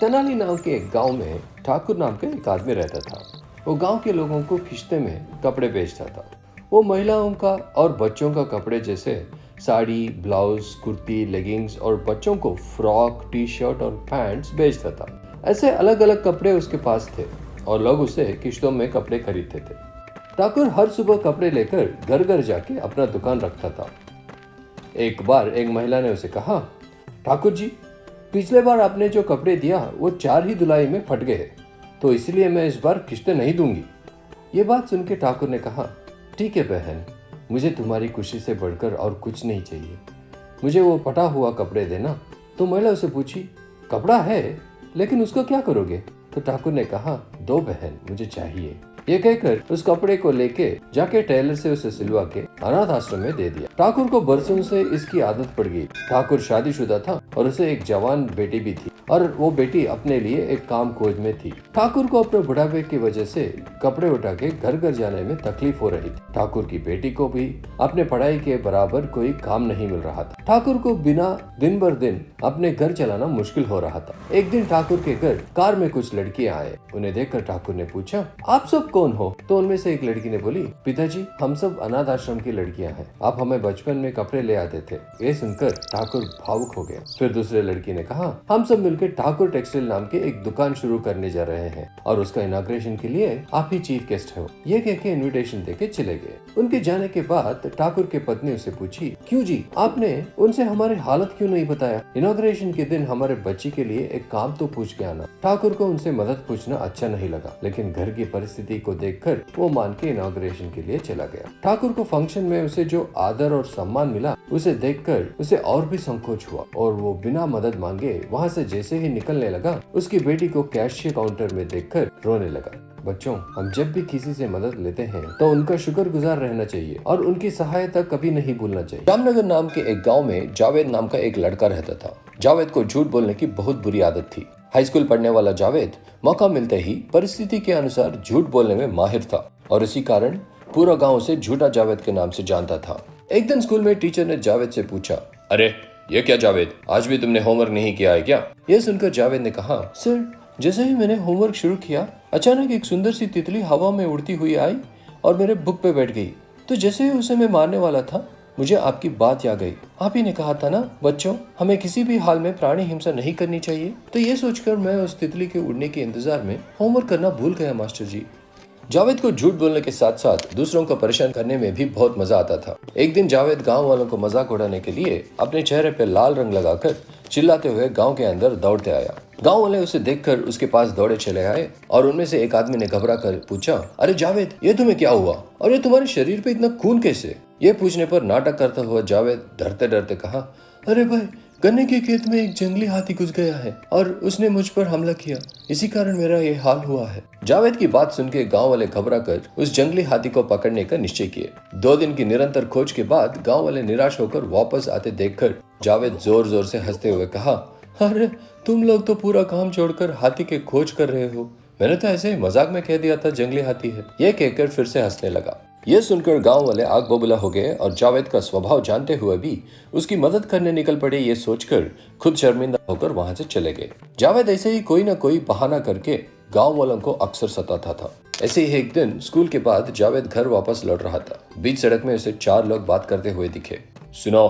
तेनाली नाम के एक गांव में ठाकुर नाम का एक आदमी रहता था। वो गांव के लोगों को किश्ते में कपड़े बेचता था। वो महिलाओं का और बच्चों का कपड़े जैसे साड़ी, ब्लाउज, कुर्ती, लेगिंग्स और बच्चों को फ्रॉक, टी शर्ट और पैंट्स बेचता था। ऐसे अलग अलग कपड़े उसके पास थे और लोग उसे किश्तों में कपड़े खरीदते थे। ठाकुर हर सुबह कपड़े लेकर घर घर जाके अपना दुकान रखता था। एक बार एक महिला ने उसे कहा, ठाकुर जी, पिछले बार आपने जो कपड़े दिया वो 4 ही धुलाई में फट गए, तो इसलिए मैं इस बार किश्तें नहीं दूंगी। ये बात सुन के ठाकुर ने कहा, ठीक है बहन, मुझे तुम्हारी खुशी से बढ़कर और कुछ नहीं चाहिए, मुझे वो फटा हुआ कपड़े देना। तो महिला उसे पूछी, कपड़ा है लेकिन उसका क्या करोगे? तो ठाकुर ने कहा, दो बहन, मुझे चाहिए। ये कहकर उस कपड़े को लेके जाके टेलर से उसे सिलवा के अनाथ आश्रम में दे दिया। ठाकुर को बरसों से इसकी आदत पड़ गई। ठाकुर शादीशुदा था और उसे एक जवान बेटी भी थी और वो बेटी अपने लिए एक काम खोज में थी। ठाकुर को अपने बुढ़ापे की वजह से कपड़े उठा के घर घर जाने में तकलीफ हो रही थी। ठाकुर की बेटी को भी अपने पढ़ाई के बराबर कोई काम नहीं मिल रहा था। ठाकुर को बिना दिन भर दिन अपने घर चलाना मुश्किल हो रहा था। एक दिन ठाकुर के घर कार में कुछ लड़कियां आए। उन्हें देखकर ठाकुर ने पूछा, आप सब कौन हो? तो उनमें से एक लड़की ने बोली, पिताजी, हम सब अनाथ आश्रम की लड़कियां हैं, आप हमें बचपन में कपड़े ले आते थे। ये सुनकर ठाकुर भावुक हो गया। फिर दूसरे लड़की ने कहा, हम सब मिलकर ठाकुर टेक्सटाइल नाम के एक दुकान शुरू करने जा रहे हैं और उसका इनॉग्रेशन के लिए आप ही चीफ गेस्ट हो। ये कह के इन्विटेशन देके चले गए। उनके जाने के बाद ठाकुर की पत्नी उसे पूछी, क्यों जी, आपने उनसे हमारे हालत क्यों नहीं बताया? इनॉग्रेशन के दिन हमारे बच्ची के लिए एक काम तो पूछ के आना। ठाकुर को उनसे मदद पूछना अच्छा नहीं लगा, लेकिन घर की परिस्थिति को देखकर वो मान के इनॉग्रेशन के लिए चला गया। ठाकुर को फंक्शन में उसे जो आदर और सम्मान मिला उसे देखकर उसे और भी संकोच हुआ और वो बिना मदद मांगे वहाँ से जैसे ही निकलने लगा, उसकी बेटी को कैशियर काउंटर में देखकर रोने लगा। बच्चों, हम जब भी किसी से मदद लेते हैं तो उनका शुक्रगुजार रहना चाहिए और उनकी सहायता कभी नहीं भूलना चाहिए। जामनगर नाम के एक गांव में जावेद नाम का एक लड़का रहता था। जावेद को झूठ बोलने की बहुत बुरी आदत थी। हाई स्कूल पढ़ने वाला जावेद मौका मिलते ही परिस्थिति के अनुसार झूठ बोलने में माहिर था और इसी कारण पूरा गांव उसे झूठा जावेद के नाम से जानता था। एक दिन स्कूल में टीचर ने जावेद से पूछा, अरे ये क्या जावेद, आज भी तुमने होमवर्क नहीं किया है क्या? यह सुनकर जावेद ने कहा, सर, जैसे ही मैंने होमवर्क शुरू किया, अचानक एक सुंदर सी तितली हवा में उड़ती हुई आई और मेरे बुक पे बैठ गई। तो जैसे ही उसे मैं मारने वाला था, मुझे आपकी बात याद आई। आप ही ने कहा था ना, बच्चों, हमें किसी भी हाल में प्राणी हिंसा नहीं करनी चाहिए। तो ये सोचकर मैं उस तितली के उड़ने के इंतजार में होमवर्क करना भूल गया मास्टर जी। जावेद को झूठ बोलने के साथ साथ दूसरों को परेशान करने में भी बहुत मजा आता था। एक दिन जावेद गांव वालों को मजाक उड़ाने के लिए अपने चेहरे पर लाल रंग लगाकर चिल्लाते हुए गांव के अंदर दौड़ते आया। गांव वाले उसे देखकर उसके पास दौड़े चले आए और उनमें से एक आदमी ने घबरा कर पूछा, अरे जावेद, ये तुम्हें क्या हुआ और ये तुम्हारे शरीर पे इतना खून कैसे? ये पूछने पर नाटक करता हुआ जावेद डरते डरते कहा, अरे भाई, गन्ने के खेत में एक जंगली हाथी घुस गया है और उसने मुझ पर हमला किया, इसी कारण मेरा ये हाल हुआ है। जावेद की बात सुन के गाँव वाले घबरा कर उस जंगली हाथी को पकड़ने का निश्चय किए। 2 दिन की निरंतर खोज के बाद गाँव वाले निराश होकर वापस आते देखकर जावेद जोर जोर से हंसते हुए कहा, अरे तुम लोग तो पूरा काम छोड़कर हाथी के खोज कर रहे हो, मैंने तो ऐसे ही मजाक में कह दिया था जंगली हाथी है। यह कहकर फिर से हंसने लगा। यह सुनकर गांव वाले आग बबूला हो गए और जावेद का स्वभाव जानते हुए भी उसकी मदद करने निकल पड़े, ये सोचकर खुद शर्मिंदा होकर वहां से चले गए। जावेद ऐसे ही कोई न कोई बहाना करके गांव वालों को अक्सर सताता था। ऐसे ही एक दिन स्कूल के बाद जावेद घर वापस लौट रहा था। बीच सड़क में उसे 4 लोग बात करते हुए दिखे। सुनो,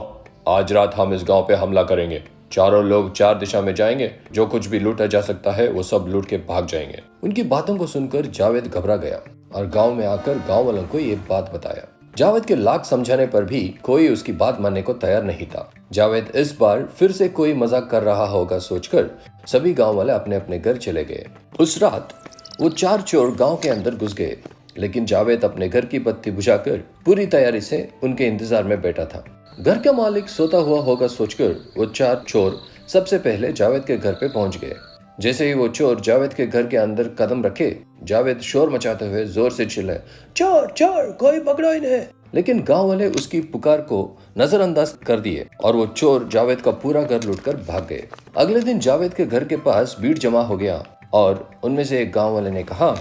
आज रात हम इस गाँव पे हमला करेंगे। चारों लोग 4 दिशा में जाएंगे, जो कुछ भी लूटा जा सकता है वो सब लूट के भाग जाएंगे। उनकी बातों को सुनकर जावेद घबरा गया और गांव में आकर गांव वालों को ये बात बताया। जावेद के लाख समझाने पर भी कोई उसकी बात मानने को तैयार नहीं था। जावेद इस बार फिर से कोई मजाक कर रहा होगा सोचकर सभी गांव वाले अपने अपने घर चले गए। उस रात वो 4 चोर गांव के अंदर घुस गए, लेकिन जावेद अपने घर की बत्ती बुझाकर पूरी तैयारी से उनके इंतजार में बैठा था। घर का मालिक सोता हुआ होगा सोचकर वो 4 चोर सबसे पहले जावेद के घर पे पहुंच गए। जैसे ही वो चोर जावेद के घर के अंदर कदम रखे, जावेद शोर मचाते हुए जोर से चिल्लाए, चोर चोर, कोई पकड़ो इन्हें। लेकिन गांव वाले उसकी पुकार को नजरअंदाज कर दिए और वो चोर जावेद का पूरा घर लूटकर भाग गए। अगले दिन जावेद के घर के पास भीड़ जमा हो गया और उनमें से एक गांव वाले ने कहा,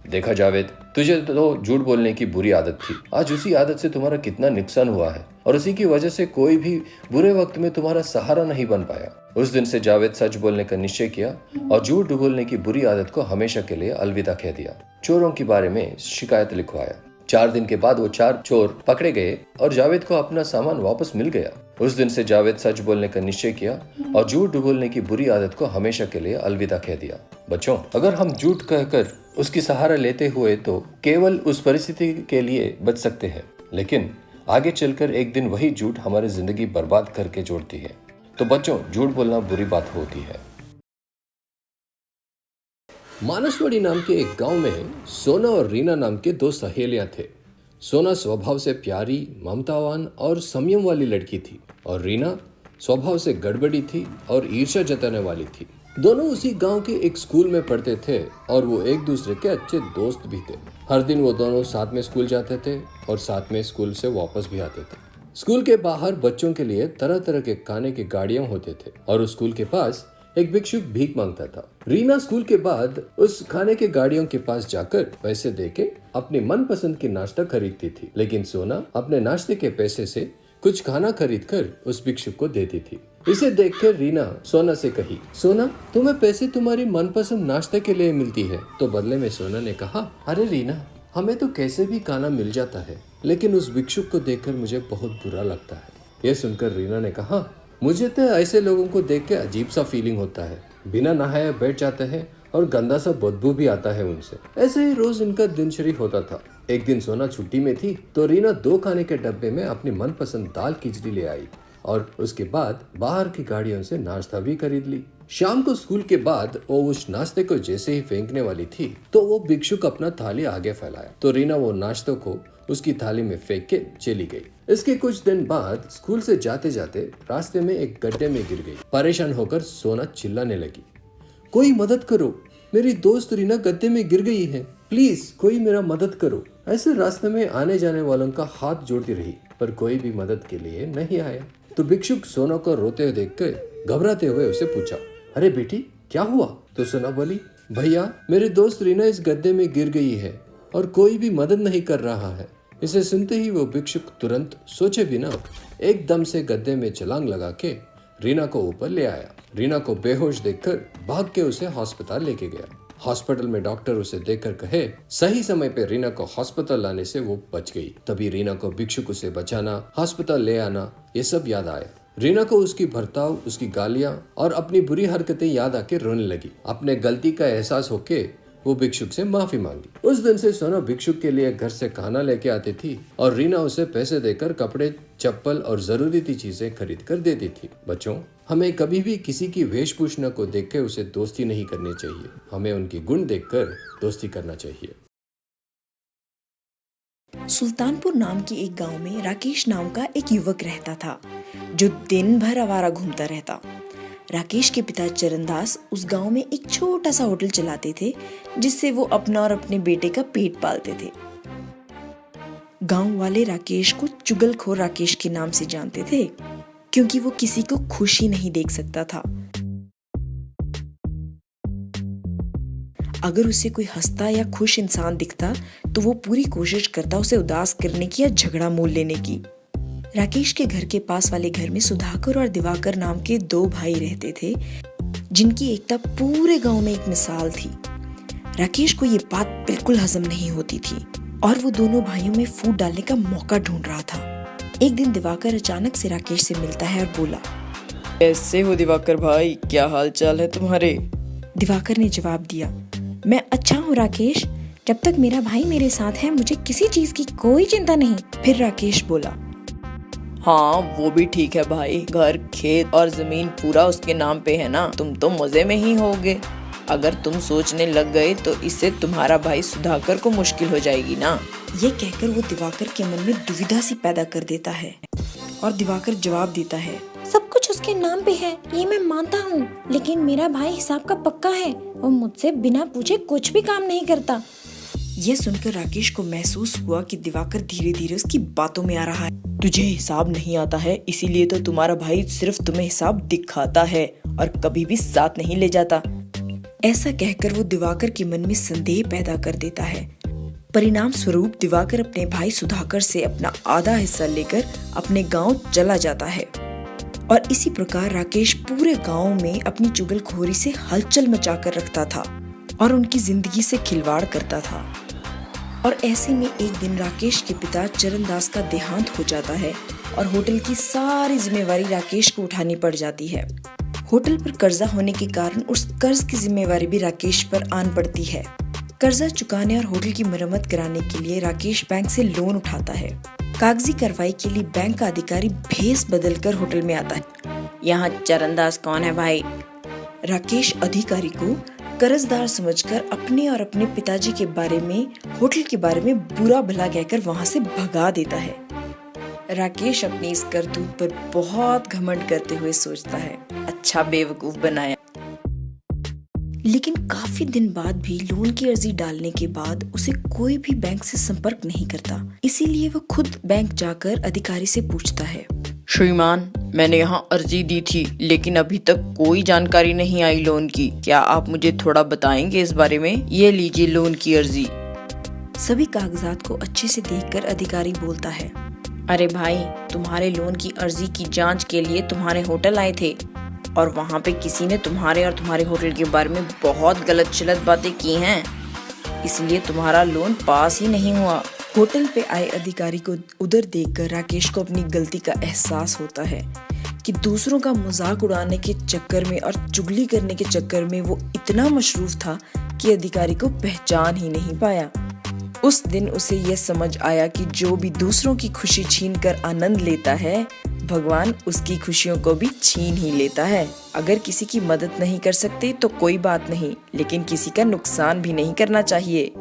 देखा जावेद, तुझे तो झूठ बोलने की बुरी आदत थी, आज उसी आदत से तुम्हारा कितना नुकसान हुआ है। और उसी की वजह से कोई भी बुरे वक्त में तुम्हारा सहारा नहीं बन पाया। उस दिन से जावेद सच बोलने का निश्चय किया और झूठ बोलने की बुरी आदत को हमेशा के लिए अलविदा कह दिया। चोरों के बारे में शिकायत लिखवाया। 4 दिन के बाद वो 4 चोर पकड़े गए और जावेद को अपना सामान वापस मिल गया। उस दिन से जावेद सच बोलने का निश्चय किया और झूठ बोलने की बुरी आदत को हमेशा के लिए अलविदा कह दिया। बच्चों, अगर हम झूठ कहकर उसकी सहारा लेते हुए तो केवल उस परिस्थिति के लिए बच सकते हैं, लेकिन आगे चलकर एक दिन वही झूठ हमारी जिंदगी बर्बाद करके जोड़ती है। तो बच्चों, झूठ बोलना बुरी बात होती है। मानसवाड़ी नाम के एक गांव में सोना और रीना नाम के 2 सहेलियां थे। सोना स्वभाव से प्यारी, ममतावान और संयम वाली लड़की थी और रीना स्वभाव से गड़बड़ी थी और ईर्ष्या जताने वाली थी। दोनों उसी गांव के एक स्कूल में पढ़ते थे और वो एक दूसरे के अच्छे दोस्त भी थे। हर दिन वो दोनों साथ में स्कूल जाते थे और साथ में स्कूल से वापस भी आते थे। स्कूल के बाहर बच्चों के लिए तरह तरह के खाने के गाड़ियां होते थे और उस स्कूल के पास एक भिक्षुक भीख मांगता था। रीना स्कूल के बाद उस खाने के गाड़ियों के पास जाकर पैसे देके अपने मनपसंद की नाश्ता खरीदती थी, लेकिन सोना अपने नाश्ते के पैसे से कुछ खाना खरीद कर उस भिक्षुक को देती थी। इसे देखकर रीना सोना से कही, सोना, तुम्हें पैसे तुम्हारी मनपसंद नाश्ते के लिए मिलती है। तो बदले में सोना ने कहा, अरे रीना, हमें तो कैसे भी खाना मिल जाता है, लेकिन उस भिक्षुक को देखकर मुझे बहुत बुरा लगता है। यह सुनकर रीना ने कहा, मुझे तो ऐसे लोगों को देख के अजीब सा फीलिंग होता है। बिना नहाए बैठ जाते हैं और गंदा सा बदबू भी आता है उनसे। ऐसे ही रोज इनका दिनचर्या होता था। एक दिन सोना छुट्टी में थी तो रीना 2 खाने के डब्बे में अपनी मनपसंद दाल खिचड़ी ले आई और उसके बाद बाहर की गाड़ियों से नाश्ता भी खरीद ली। शाम को स्कूल के बाद वो उस नाश्ते को जैसे ही फेंकने वाली थी तो वो भिक्षुक अपना थाली आगे फैलाया तो रीना वो नाश्ते को उसकी थाली में फेंक के चली गई। इसके कुछ दिन बाद स्कूल से जाते जाते रास्ते में एक गड्ढे में गिर गई। परेशान होकर सोना चिल्लाने लगी, कोई मदद करो, मेरी दोस्त रीना गड्ढे में गिर गई है, प्लीज कोई मेरा मदद करो। ऐसे रास्ते में आने जाने वालों का हाथ जोड़ती रही पर कोई भी मदद के लिए नहीं आया। तो भिक्षुक सोना को रोते हुए देखकर घबराते हुए उसे पूछा, अरे बेटी, क्या हुआ? तो सोना बोली, भैया, मेरी दोस्त रीना इस गड्ढे में गिर गई है और कोई भी मदद नहीं कर रहा है। इसे सुनते ही वो भिक्षुक तुरंत सोचे बिना एकदम से गड्ढे में छलांग लगा के रीना को ऊपर ले आया। रीना को बेहोश देखकर भाग के उसे अस्पताल लेके गया। हॉस्पिटल में डॉक्टर उसे देखकर कहे, सही समय पे रीना को हॉस्पिटल लाने से वो बच गई। तभी रीना को भिक्षुक उसे बचाना, हॉस्पिटल ले आना, ये सब याद आया। रीना को उसकी बर्ताव, उसकी गालियां और अपनी बुरी हरकतें याद आके रोने लगी। अपने गलती का एहसास होके वो भिक्षुक से माफी मांगी। उस दिन से सोना भिक्षुक के लिए घर से खाना लेके आती थी और रीना उसे पैसे देकर कपड़े, चप्पल और जरूरी चीजें खरीद कर देती थी। बच्चों, हमें कभी भी किसी की वेशभूषा को देखकर उसे दोस्ती नहीं करनी चाहिए, हमें उनकी गुण देखकर दोस्ती करना चाहिए। सुल्तानपुर नाम के एक गांव में राकेश नाम का एक युवक रहता था जो दिन भर आवारा घूमता रहता। राकेश के पिता चरणदास उस गांव में एक छोटा सा होटल चलाते थे जिससे वो अपना और अपने बेटे का पेट पालते थे। गांव वाले राकेश को चुगलखोर राकेश के नाम से जानते थे क्योंकि वो किसी को खुशी नहीं देख सकता था। अगर उसे कोई हंसता या खुश इंसान दिखता तो वो पूरी कोशिश करता उसे उदास करने की या झगड़ा मोल लेने की। राकेश के घर के पास वाले घर में सुधाकर और दिवाकर नाम के 2 भाई रहते थे जिनकी एकता पूरे गांव में एक मिसाल थी। राकेश को ये बात बिल्कुल हजम नहीं होती थी और वो दोनों भाइयों में फूट डालने का मौका ढूंढ रहा था। एक दिन दिवाकर अचानक से राकेश से मिलता है और बोला, कैसे हो दिवाकर भाई, क्या हाल चाल है तुम्हारे? दिवाकर ने जवाब दिया, मैं अच्छा हूँ राकेश, जब तक मेरा भाई मेरे साथ है मुझे किसी चीज की कोई चिंता नहीं। फिर राकेश बोला, हाँ वो भी ठीक है भाई, घर, खेत और जमीन पूरा उसके नाम पे है ना, तुम तो मजे में ही होगे। अगर तुम सोचने लग गए तो इससे तुम्हारा भाई सुधाकर को मुश्किल हो जाएगी ना। ये कहकर वो दिवाकर के मन में दुविधा सी पैदा कर देता है और दिवाकर जवाब देता है, सब कुछ उसके नाम पे है ये मैं मानता हूँ, लेकिन मेरा भाई हिसाब का पक्का है, वो मुझसे बिना पूछे कुछ भी काम नहीं करता। ये सुनकर राकेश को महसूस हुआ कि दिवाकर धीरे धीरे उसकी बातों में आ रहा है। तुझे हिसाब नहीं आता है इसीलिए तो तुम्हारा भाई सिर्फ तुम्हें हिसाब दिखाता है और कभी भी साथ नहीं ले जाता। ऐसा कहकर वो दिवाकर के मन में संदेह पैदा कर देता है। परिणाम स्वरूप दिवाकर अपने भाई सुधाकर से अपना आधा हिस्सा लेकर अपने गांव चला जाता है और इसी प्रकार राकेश पूरे गांव में अपनी चुगलखोरी से हलचल मचाकर रखता था और उनकी जिंदगी से खिलवाड़ करता था। और ऐसे में एक दिन राकेश के पिता चरणदास का देहांत हो जाता है और होटल की सारी जिम्मेवारी राकेश को उठानी पड़ जाती है। होटल पर कर्जा होने के कारण उस कर्ज की जिम्मेवारी भी राकेश पर आन पड़ती है। कर्जा चुकाने और होटल की मरम्मत कराने के लिए राकेश बैंक से लोन उठाता है। कागजी कार्रवाई के लिए बैंक का अधिकारी भेस बदलकर होटल में आता है। यहाँ चरणदास कौन है भाई? राकेश अधिकारी को कर्जदार समझकर अपने और अपने पिताजी के बारे में, होटल के बारे में बुरा भला कहकर वहां से भगा देता है। राकेश अपनी इस करतूत पर बहुत घमंड करते हुए सोचता है, अच्छा बेवकूफ बनाया। लेकिन काफी दिन बाद भी लोन की अर्जी डालने के बाद उसे कोई भी बैंक से संपर्क नहीं करता। इसीलिए वो खुद बैंक जाकर अधिकारी से पूछता है, श्रीमान, मैंने यहाँ अर्जी दी थी लेकिन अभी तक कोई जानकारी नहीं आई लोन की। क्या आप मुझे थोड़ा बताएंगे इस बारे में? ये लीजिए लोन की अर्जी। सभी कागजात को अच्छे से देखकर अधिकारी बोलता है, अरे भाई, तुम्हारे लोन की अर्जी की जांच के लिए तुम्हारे होटल आए थे और वहाँ पे किसी ने तुम्हारे और तुम्हारे होटल के बारे में बहुत गलत चलत बातें की हैं, इसलिए तुम्हारा लोन पास ही नहीं हुआ। होटल पे आए अधिकारी को उधर देखकर राकेश को अपनी गलती का एहसास होता है कि दूसरों का मजाक उड़ाने के चक्कर में और चुगली करने के चक्कर में वो इतना मशरूफ था कि अधिकारी को पहचान ही नहीं पाया। उस दिन उसे यह समझ आया कि जो भी दूसरों की खुशी छीन कर आनंद लेता है, भगवान उसकी खुशियों को भी छीन ही लेता है। अगर किसी की मदद नहीं कर सकते तो कोई बात नहीं, लेकिन किसी का नुकसान भी नहीं करना चाहिए।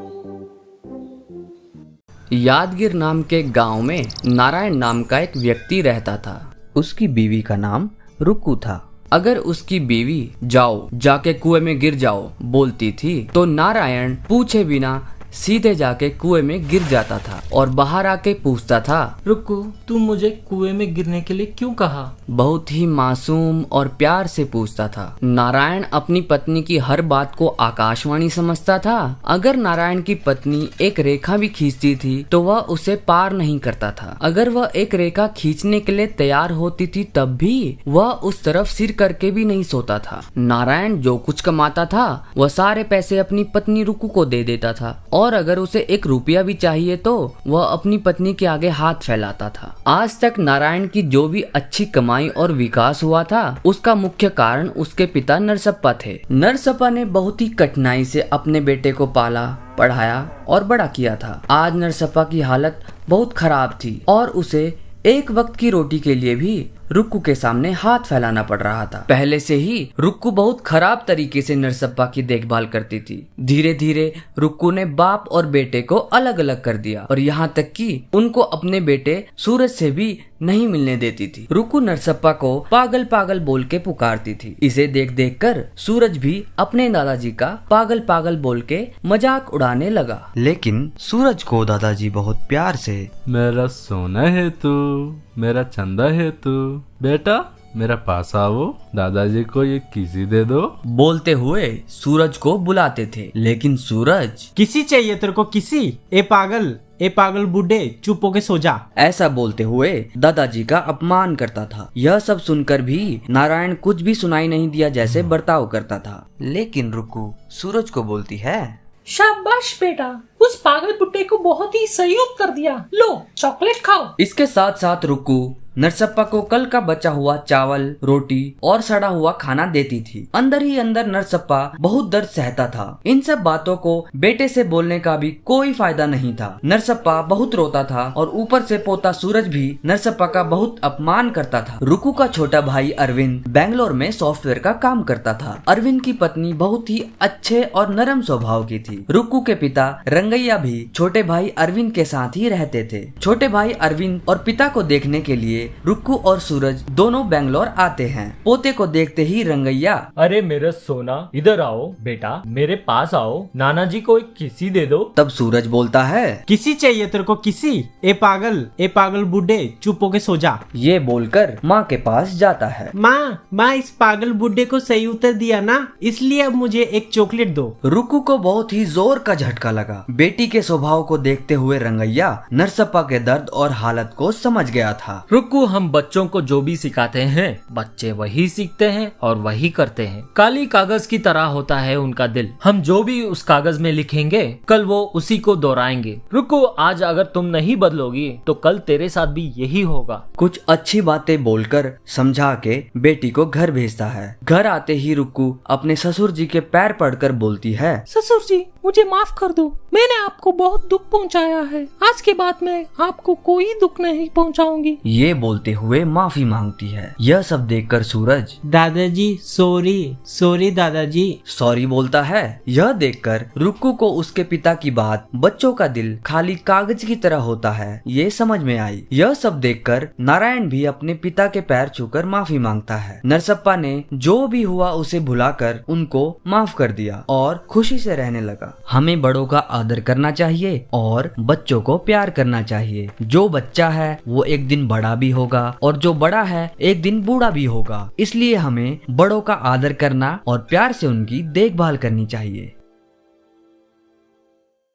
यादगिर नाम के गांव में नारायण नाम का एक व्यक्ति रहता था। उसकी बीवी का नाम रुक्कू था। अगर उसकी बीवी जाओ जाके कुएं में गिर जाओ बोलती थी तो नारायण पूछे बिना सीधे जाके कुएं में गिर जाता था और बाहर आके पूछता था, रुक्कू, तुम मुझे कुएं में गिरने के लिए क्यों कहा? बहुत ही मासूम और प्यार से पूछता था। नारायण अपनी पत्नी की हर बात को आकाशवाणी समझता था। अगर नारायण की पत्नी एक रेखा भी खींचती थी तो वह उसे पार नहीं करता था। अगर वह एक रेखा खींचने के लिए तैयार होती थी तब भी वह उस तरफ सिर करके भी नहीं सोता था। नारायण जो कुछ कमाता था वह सारे पैसे अपनी पत्नी रुक्कू को दे देता था और अगर उसे एक रुपया भी चाहिए तो वह अपनी पत्नी के आगे हाथ फैलाता था। आज तक नारायण की जो भी अच्छी कमाई और विकास हुआ था उसका मुख्य कारण उसके पिता नरसप्पा थे। नरसप्पा ने बहुत ही कठिनाई से अपने बेटे को पाला, पढ़ाया और बड़ा किया था। आज नरसप्पा की हालत बहुत खराब थी और उसे एक वक्त की रोटी के लिए भी रुक्कू के सामने हाथ फैलाना पड़ रहा था। पहले से ही रुक्कू बहुत खराब तरीके से नरसप्पा की देखभाल करती थी। धीरे धीरे रुक्कू ने बाप और बेटे को अलग अलग कर दिया और यहाँ तक कि उनको अपने बेटे सूरज से भी नहीं मिलने देती थी। रुक्कू नरसप्पा को पागल पागल बोल के पुकारती थी। इसे देख देख कर सूरज भी अपने दादाजी का पागल पागल बोल के मजाक उड़ाने लगा। लेकिन सूरज को दादाजी बहुत प्यार से, मेरा सोना है तू, मेरा चंदा है तू, बेटा मेरा पास आओ, दादाजी को ये किसी दे दो बोलते हुए सूरज को बुलाते थे। लेकिन सूरज, किसी चाहिए तेरे को किसी? ए पागल बूढ़े, चुप होके सो जा। ऐसा बोलते हुए दादाजी का अपमान करता था। यह सब सुनकर भी नारायण कुछ भी सुनाई नहीं दिया जैसे बर्ताव करता था। लेकिन रुक्कू सूरज को बोलती है, शाबाश बेटा, उस पागल बुड्ढे को बहुत ही सहयोग कर दिया। लो चॉकलेट खाओ। इसके साथ साथ रुक्कू नरसप्पा को कल का बचा हुआ चावल, रोटी और सड़ा हुआ खाना देती थी। अंदर ही अंदर नरसप्पा बहुत दर्द सहता था। इन सब बातों को बेटे से बोलने का भी कोई फायदा नहीं था। नरसप्पा बहुत रोता था और ऊपर से पोता सूरज भी नरसप्पा का बहुत अपमान करता था। रुक्कू का छोटा भाई अरविंद बेंगलोर में सॉफ्टवेयर का काम करता था। अरविंद की पत्नी बहुत ही अच्छे और नरम स्वभाव की थी। रुक्कू के पिता रंगैया भी छोटे भाई अरविंद के साथ ही रहते थे। छोटे भाई अरविंद और पिता को देखने के लिए लिए रुक्कू और सूरज दोनों बेंगलोर आते हैं। पोते को देखते ही रंगैया, अरे मेरा सोना, इधर आओ बेटा, मेरे पास आओ, नाना जी को एक किसी दे दो। तब सूरज बोलता है, किसी चाहिए तेरे को किसी? ए पागल बूढ़े, चुप होके सो जा। ये बोलकर माँ के पास जाता है। माँ इस पागल बूढ़े को सही उत्तर दिया ना, इसलिए अब मुझे एक चॉकलेट दो। रुक्कू को बहुत ही जोर का झटका लगा। बेटी के स्वभाव को देखते हुए रंगैया नरसप्पा के दर्द और हालत को समझ गया था। रुक्कू, हम बच्चों को जो भी सिखाते हैं बच्चे वही सीखते हैं और वही करते हैं। काली कागज की तरह होता है उनका दिल। हम जो भी उस कागज में लिखेंगे कल वो उसी को दोहराएंगे। रुक्कू, आज अगर तुम नहीं बदलोगी तो कल तेरे साथ भी यही होगा। कुछ अच्छी बातें बोलकर समझा के बेटी को घर भेजता है। घर आते ही रुक्कू अपने ससुर जी के पैर पड़कर बोलती है, ससुर जी, मुझे माफ कर दो, मैंने आपको बहुत दुख पहुंचाया है। आज के बाद मैं आपको कोई दुख नहीं पहुंचाऊंगी। ये बोलते हुए माफी मांगती है। यह सब देखकर सूरज, दादाजी सॉरी दादाजी। सॉरी बोलता है। यह देखकर रुक्कू को उसके पिता की बात, बच्चों का दिल खाली कागज की तरह होता है, ये समझ में आई। यह सब देखकर नारायण भी अपने पिता के पैर छूकर माफी मांगता है। नरसप्पा ने जो भी हुआ उसे भुलाकर उनको माफ कर दिया और खुशी से रहने लगा। हमें बड़ों का आदर करना चाहिए और बच्चों को प्यार करना चाहिए। जो बच्चा है वो एक दिन बड़ा भी होगा और जो बड़ा है एक दिन बूढ़ा भी होगा। इसलिए हमें बड़ों का आदर करना और प्यार से उनकी देखभाल करनी चाहिए।